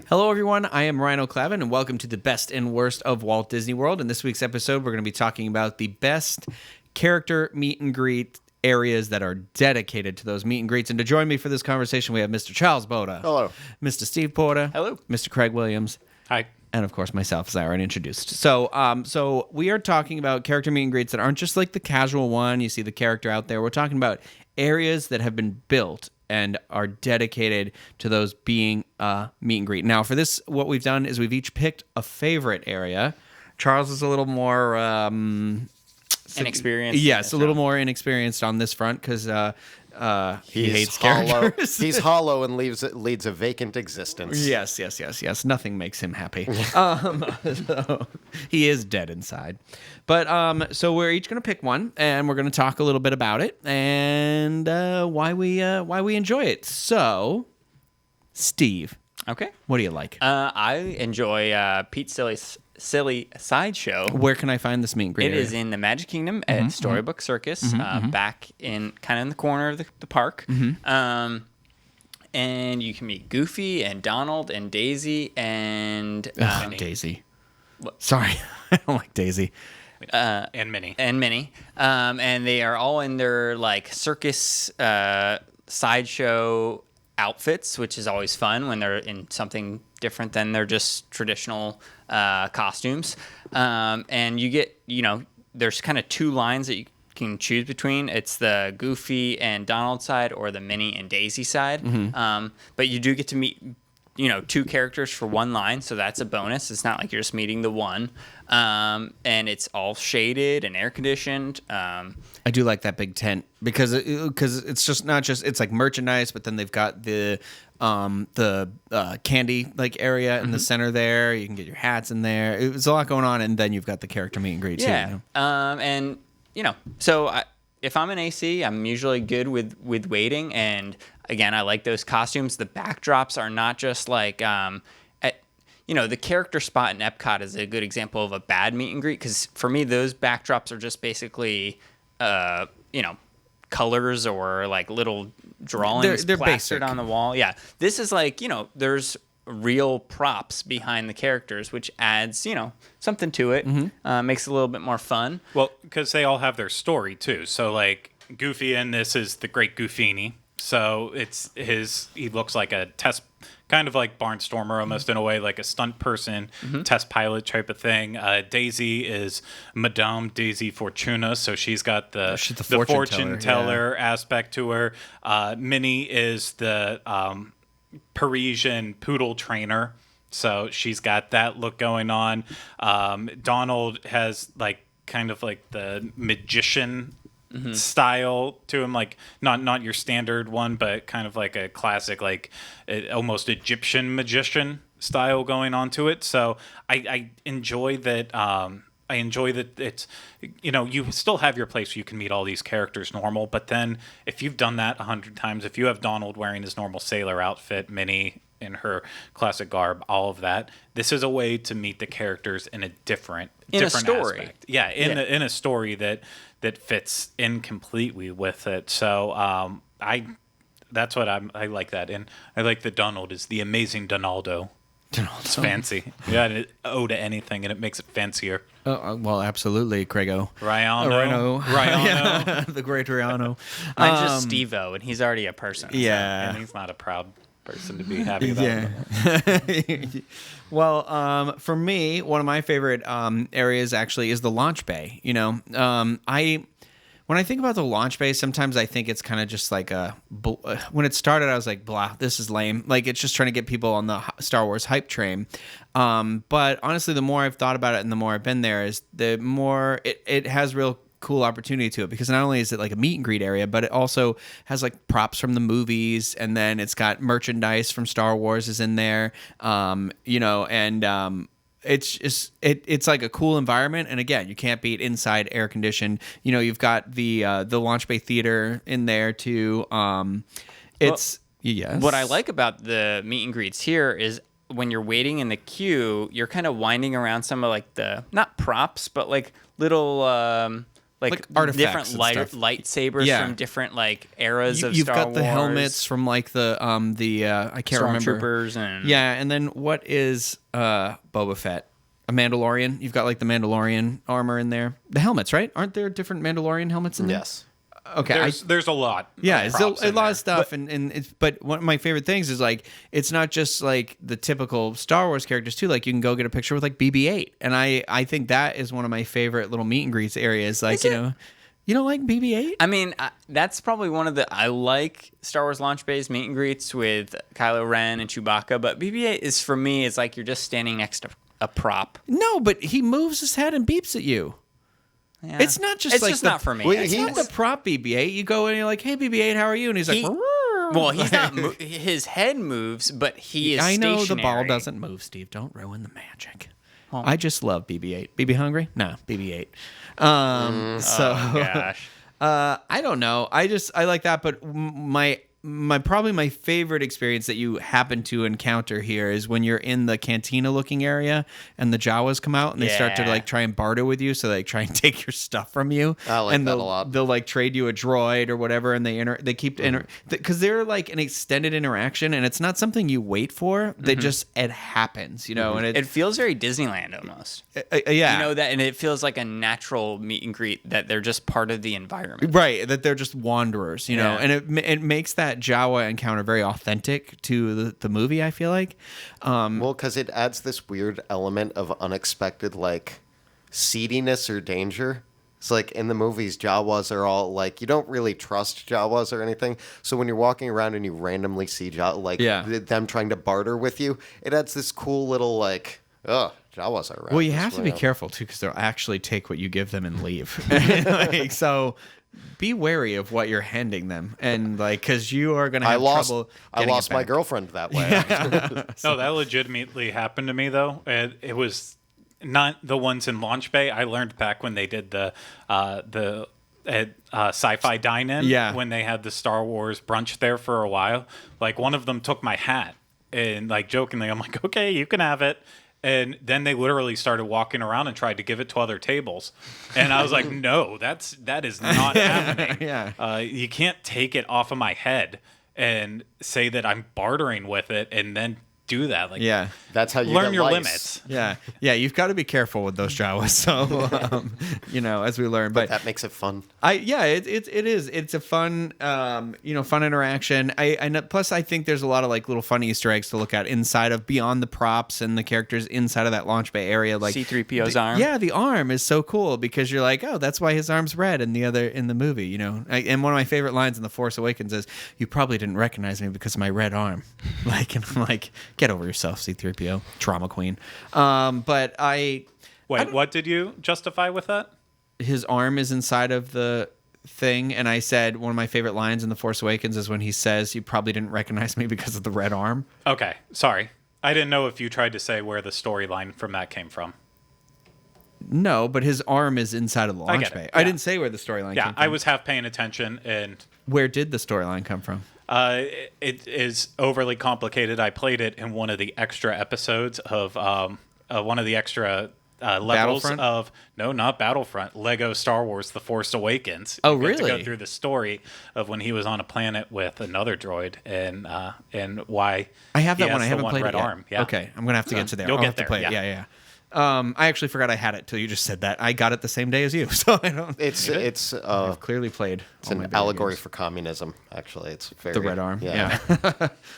Hello, everyone. I am Ryan O'Clavin, and welcome to the best and worst of Walt Disney World. In this week's episode, we're going to be talking about the best character meet and greet areas that are dedicated to those meet and greets. And to join me for this conversation, we have Mr. Charles Boda. Hello. Mr. Steve Porter. Hello. Mr. Craig Williams. Hi. And of course, myself, as I already introduced. So we are talking about character meet and greets that aren't just like the casual one. You see the character out there. We're talking about areas that have been built and are dedicated to those being a meet and greet. Now, for this, what we've done is we've each picked a favorite area. Charles is a little more Inexperienced. Yes, a little more inexperienced on this front because he hates characters. He's hollow and leads a vacant existence. Yes. Nothing makes him happy. So he is dead inside. But so we're each going to pick one, and we're going to talk a little bit about it and why we enjoy it. So, Steve, Okay. what do you like? I enjoy Pete's Silly Sideshow. Where can I find this meet and greet? It is in the Magic Kingdom at Storybook Circus, back in kind of in the corner of the park. And you can meet Goofy and Donald and Daisy and Daisy. Sorry, I don't like Daisy. And Minnie. And they are all in their like circus sideshow outfits, which is always fun when they're in something different than their just traditional costumes. And you get, there's kind of two lines that you can choose between. It's the Goofy and Donald side or the Minnie and Daisy side. But you do get to meet two characters for one line, so that's a bonus. It's not like you're just meeting the one. And it's all shaded and air conditioned. I do like that big tent because it's just not just it's like merchandise, but then they've got the candy like area in the center there. You can get your hats in there. It's a lot going on, and then you've got the character meet and greet too. And so if I'm an AC, I'm usually good with waiting. And again, I like those costumes. The backdrops are not just like, the character spot in Epcot is a good example of a bad meet and greet. Because for me, those backdrops are just basically, colors or like little drawings they're plastered basic on the wall. Yeah. This is like, there's real props behind the characters, which adds, something to it. Makes it a little bit more fun. Well, because they all have their story too. So like Goofy in this is the Great Goofini. So he looks like a test, kind of like Barnstormer almost in a way, like a stunt person, test pilot type of thing. Daisy is Madame Daisy Fortuna, so she's got the fortune teller aspect to her. Minnie is the Parisian poodle trainer, so she's got that look going on. Donald has like kind of like the magician style to him, like not your standard one, but kind of like a classic, like almost Egyptian magician style going on to it. So I enjoy that. I enjoy that it's, you still have your place where you can meet all these characters normal, but then if you've done that 100 times, if you have Donald wearing his normal sailor outfit, Minnie in her classic garb, all of that, this is a way to meet the characters in a different story. aspect. Yeah, in a story that fits in completely with it. So I like that, and I like that Donald is the amazing Donaldo. It's fancy. You got to owe to anything, and it makes it fancier. Well, absolutely, Craigo. Rayano. Yeah, the great Rayano. Mine's just Steve-O, and he's already a person. Yeah. And he's not a proud person to be happy about. Yeah. Well, for me, one of my favorite areas actually is the launch bay. When I think about the launch bay, sometimes I think it's kind of just like when it started, I was like, blah, this is lame. Like, it's just trying to get people on the Star Wars hype train. But honestly, the more I've thought about it and the more I've been there, is the more it has real cool opportunity to it, because not only is it like a meet and greet area, but it also has like props from the movies, and then it's got merchandise from Star Wars is in there, it's just it's like a cool environment. And again, you can't beat inside air conditioned. You've got the launch bay theater in there too. Yes. What I like about the meet and greets here is when you're waiting in the queue, you're kind of winding around some of like the, not props, but like little Like artifacts different and stuff. lightsabers Yeah. from different like eras of You've Star got the Wars. helmets from like the I can't remember. Stormtroopers and Yeah, and then what is Boba Fett? A Mandalorian. You've got like the Mandalorian armor in there. The helmets, right? Aren't there different Mandalorian helmets in there? Yes. Okay. There's a lot. Yeah, of it's props a in lot there. of stuff, but one of my favorite things is like it's not just like the typical Star Wars characters too. Like you can go get a picture with like BB-8, and I think that is one of my favorite little meet and greets areas. Like Is it? you don't like BB-8? I mean, that's probably one of I like Star Wars launch bays meet and greets with Kylo Ren and Chewbacca, but BB-8 is for me, it's like you're just standing next to a prop. No, but he moves his head and beeps at you. Yeah. It's not just It's like just the- not for me. Well, It's It's he- not the prop BB-8. You go and you're like, "Hey BB-8, how are you?" And he's like, He- "Rrrr." well, he's not. His head moves, but he is. I know the ball stationary. doesn't move, Steve. Don't ruin the magic. I just love BB-8. BB hungry? No, BB-8. So Oh gosh. I don't know. I like that, but my probably my favorite experience that you happen to encounter here is when you're in the cantina looking area and the Jawas come out and they start to Yeah. like try and barter with you, so they try and take your stuff from you. I like and that they'll, a lot. They'll like trade you a droid or whatever, and they keep because they're like an extended interaction, and it's not something you wait for. They just it happens, you know, and It feels very Disneyland almost. yeah, You know that, and it feels like a natural meet and greet that they're just part of the environment. right, that they're just wanderers, you know, Yeah. and it makes that Jawa encounter very authentic to the movie, I feel like. Well, because it adds this weird element of unexpected, like, seediness or danger. It's like in the movies, Jawas are all like, you don't really trust Jawas or anything. So when you're walking around and you randomly see them trying to barter with you, it adds this cool little, like, Jawas are around. Well, you this have to way. be careful too, because they'll actually take what you give them and leave. Like, so be wary of what you're handing them, and like, because you are going to have trouble. I getting lost it my back. girlfriend that way. No, that legitimately happened to me though. It was not the ones in Launch Bay. I learned back when they did the sci-fi dine-in. Yeah. When they had the Star Wars brunch there for a while. Like one of them took my hat and like jokingly, I'm like, okay, you can have it. And then they literally started walking around and tried to give it to other tables. And I was like, no, that is not happening. Yeah. You can't take it off of my head and say that I'm bartering with it and then do that. Like, Yeah. That's how you learn get your lice. limits. Yeah, you've got to be careful with those Jawas. So, you know, as we learn, but That makes it fun. it is. It's a fun, fun interaction. I know, plus I think there's a lot of like little fun Easter eggs to look at inside of beyond the props and the characters inside of that launch bay area. Like C-3PO's arm. Yeah, the arm is so cool because you're like, oh, that's why his arm's red in the movie. You know, and one of my favorite lines in The Force Awakens is, "You probably didn't recognize me because of my red arm." Like, and I'm like, get over yourself, C-3PO, trauma queen. But Wait, what did you justify with that? his arm is inside of the thing, and I said one of my favorite lines in The Force Awakens is when he says, "You probably didn't recognize me because of the red arm." Okay, sorry. I didn't know if you tried to say where the storyline from that came from. No, but his arm is inside of the launch get it, bay. yeah. I didn't say where the storyline Yeah, came from. I was half paying attention, and Where did the storyline come from? it is overly complicated. I played it in one of the extra episodes of one of the extra levels Battlefront? of not Battlefront, Lego Star Wars: The Force Awakens. Oh, You get to really? go through the story of when he was on a planet with another droid and why I have he that one. has I the haven't played red it yet. arm. Yeah. Okay, I'm gonna have to get to there. You'll I'll get have to there, play it. yeah. Yeah. I actually forgot I had it till you just said that. I got it the same day as you, so I don't. It's I've clearly played. it's an allegory for communism. Actually, it's very the red arm. Yeah.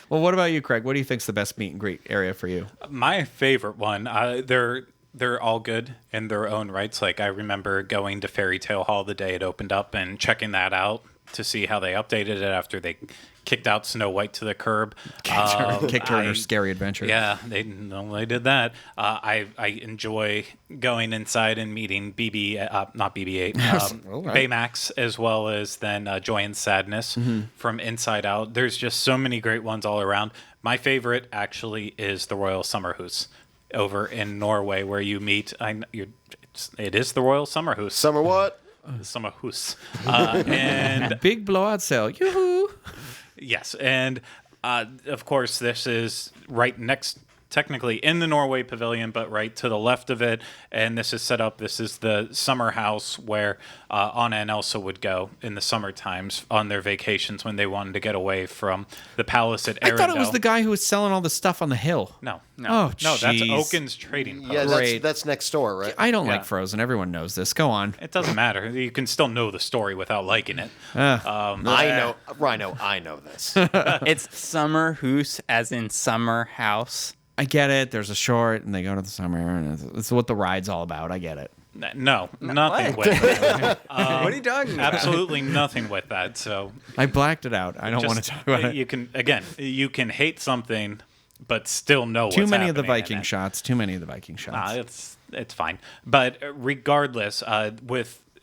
Well, what about you, Craig? What do you think's the best meet and greet area for you? My favorite one, they're all good in their own rights. Like I remember going to Fairy Tale Hall the day it opened up and checking that out to see how they updated it after they kicked out Snow White to the curb. Kicked her in her scary adventure. Yeah, they did that. I enjoy going inside and meeting not BB-8, All right. Baymax, as well as then Joy and Sadness from Inside Out. There's just so many great ones all around. My favorite actually is the Royal Sommerhus over in Norway, where you meet. It is the Royal Sommerhus. Summer what? Sommerhus, and Big blowout sale. Yoo-hoo. yes, and of course this is right next technically in the Norway Pavilion, but right to the left of it. And this is set up. This is the summer house where Anna and Elsa would go in the summer times on their vacations when they wanted to get away from the palace at Arendelle. I thought it was the guy who was selling all the stuff on the hill. No. Oh, No, that's jeez. Oaken's trading post. Yeah, Great. that's next door, right? I don't Yeah. like Frozen. Everyone knows this. Go on. It doesn't matter. You can still know the story without liking it. I know, Rhino. I know this. It's Sommerhus, as in summer house. I get it. There's a short, and they go to the summer, and it's what the ride's all about. I get it. No, nothing what? with that. What are you talking about? Absolutely nothing with that. So I blacked it out. I don't want to talk about it. You can hate something, but still know Too what's many of the happening in Viking it. shots. Too many of the Viking shots. It's fine. But regardless,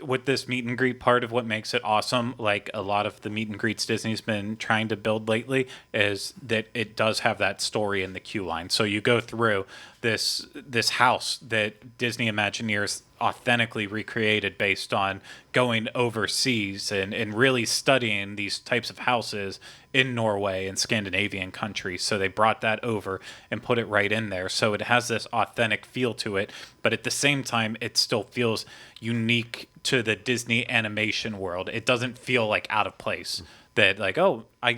with this meet and greet, part of what makes it awesome, like a lot of the meet and greets Disney's been trying to build lately, is that it does have that story in the queue line. So you go through this house that Disney Imagineers authentically recreated based on going overseas and really studying these types of houses in Norway and Scandinavian countries. So they brought that over and put it right in there. So it has this authentic feel to it, but at the same time, it still feels unique to the Disney animation world. It doesn't feel like out of place. That like, oh, I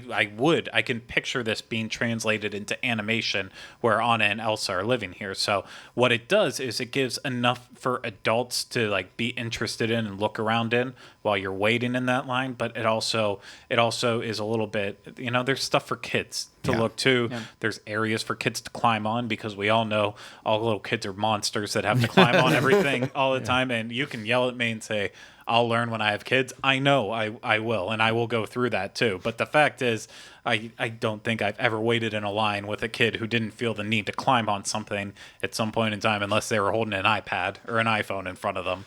can picture this being translated into animation where Anna and Elsa are living here. So what it does is it gives enough for adults to like be interested in and look around in while you're waiting in that line. But it also is a little bit, there's stuff for kids to look to. Yeah. There's areas for kids to climb on because we all know all little kids are monsters that have to climb on everything all the time. And you can yell at me and say, I'll learn when I have kids. I know I will, and I will go through that too. But the fact is, I don't think I've ever waited in a line with a kid who didn't feel the need to climb on something at some point in time unless they were holding an iPad or an iPhone in front of them.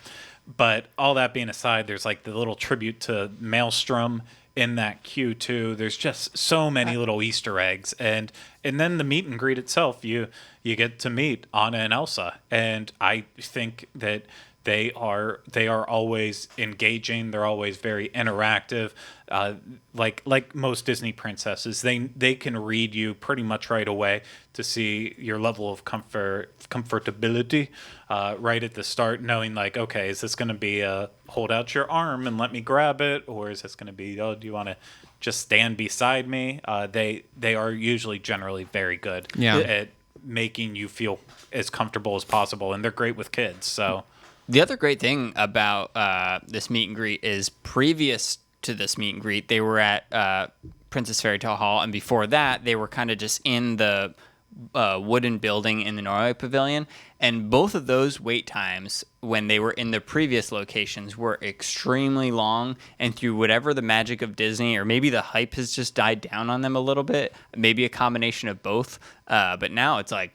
But all that being aside, there's like the little tribute to Maelstrom in that queue too. There's just so many little Easter eggs, and then the meet and greet itself, you get to meet Anna and Elsa, and I think that they are always engaging. They're always very interactive. Like most Disney princesses, they can read you pretty much right away to see your level of comfortability right at the start, knowing like, okay, is this going to be a hold out your arm and let me grab it, or is this going to be, oh, do you want to just stand beside me? They are usually generally very good at making you feel as comfortable as possible, and they're great with kids. So. The other great thing about this meet and greet is previous to this meet and greet, they were at Princess Fairy Tale Hall, and before that, they were kind of just in the wooden building in the Norway Pavilion. And both of those wait times, when they were in the previous locations, were extremely long. And through whatever the magic of Disney, or maybe the hype has just died down on them a little bit, maybe a combination of both. But now it's like,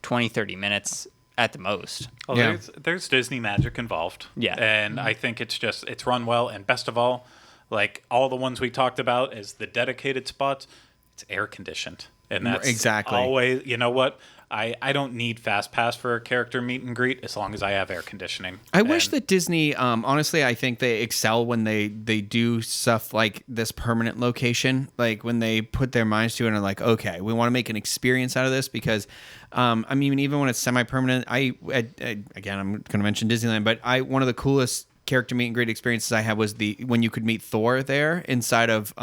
20, 30 minutes at the most. Well, there's Disney magic involved. Yeah. And I think it's run well. And best of all, like all the ones we talked about as the dedicated spots, it's air conditioned. And that's exactly always, you know what? I don't need Fast Pass for a character meet and greet as long as I have air conditioning. I wish that Disney, honestly, I think they excel when they do stuff like this permanent location, like when they put their minds to it and are like, okay, we want to make an experience out of this because, I mean, even when it's semi-permanent, again, I'm going to mention Disneyland, but one of the coolest character meet and greet experiences I had was when you could meet Thor there inside of,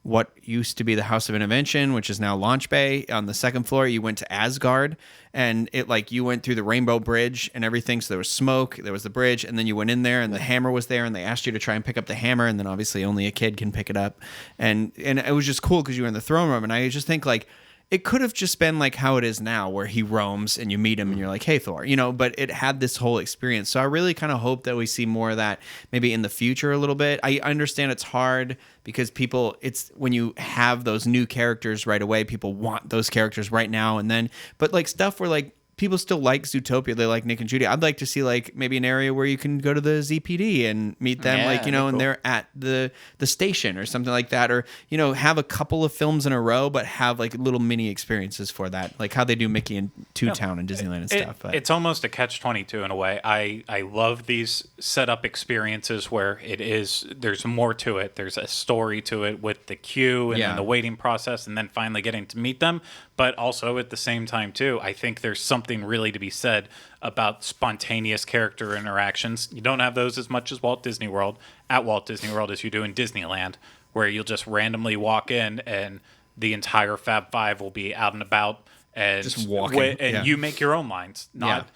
what used to be the House of Intervention, which is now Launch Bay. On the second floor, you went to Asgard, and you went through the Rainbow Bridge and everything. So there was smoke, there was the bridge, and then you went in there, and the hammer was there, and they asked you to try and pick up the hammer, and then obviously only a kid can pick it up, and it was just cool because you were in the throne room, and I just think like. It could have just been like how it is now, where he roams and you meet him and you're like, hey, Thor, but it had this whole experience. So I really kind of hope that we see more of that maybe in the future a little bit. I understand it's hard because it's when you have those new characters right away, people want those characters right now and then. But like stuff where like people still like Zootopia. They like Nick and Judy. I'd like to see like maybe an area where you can go to the ZPD and meet them, Yeah, like, you know, that'd and be they're at the station or something like that, or, you know, have a couple of films in a row, but have like little mini experiences for that, like how they do Mickey and Toontown and Disneyland and stuff. But It's almost a catch-22 in a way. I love these setup experiences where there's more to it. There's a story to it with the queue and then the waiting process and then finally getting to meet them. But also at the same time, too, I think there's something really to be said about spontaneous character interactions. You don't have those as much as Walt Disney World, as you do in Disneyland, where you'll just randomly walk in and the entire Fab Five will be out and about and just walking. you make your own lines, not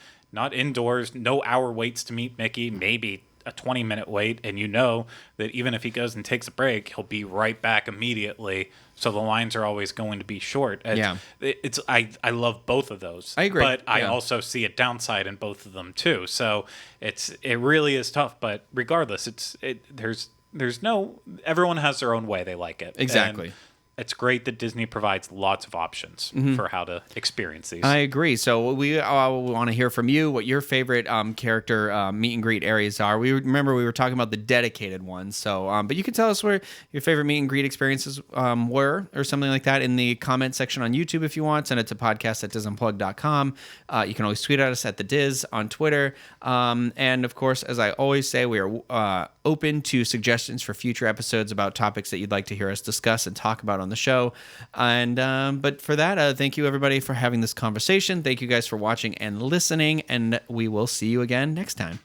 indoors, no hour waits to meet Mickey, maybe a 20-minute wait, and you know that even if he goes and takes a break, he'll be right back immediately. So the lines are always going to be short. I love both of those. I agree. But I also see a downside in both of them too. So it really is tough. But regardless, there's no, everyone has their own way they like it. Exactly. And it's great that Disney provides lots of options for how to experience these. I agree. So we want to hear from you what your favorite character meet and greet areas are. We were talking about the dedicated ones. So, but you can tell us where your favorite meet and greet experiences were, or something like that, in the comment section on YouTube if you want. Send it to podcast@disunplug.com. You can always tweet at us at the Diz on Twitter. And of course, as I always say, we are open to suggestions for future episodes about topics that you'd like to hear us discuss and talk about on the show. And but for that, thank you everybody for having this conversation. Thank you guys for watching and listening, and we will see you again next time.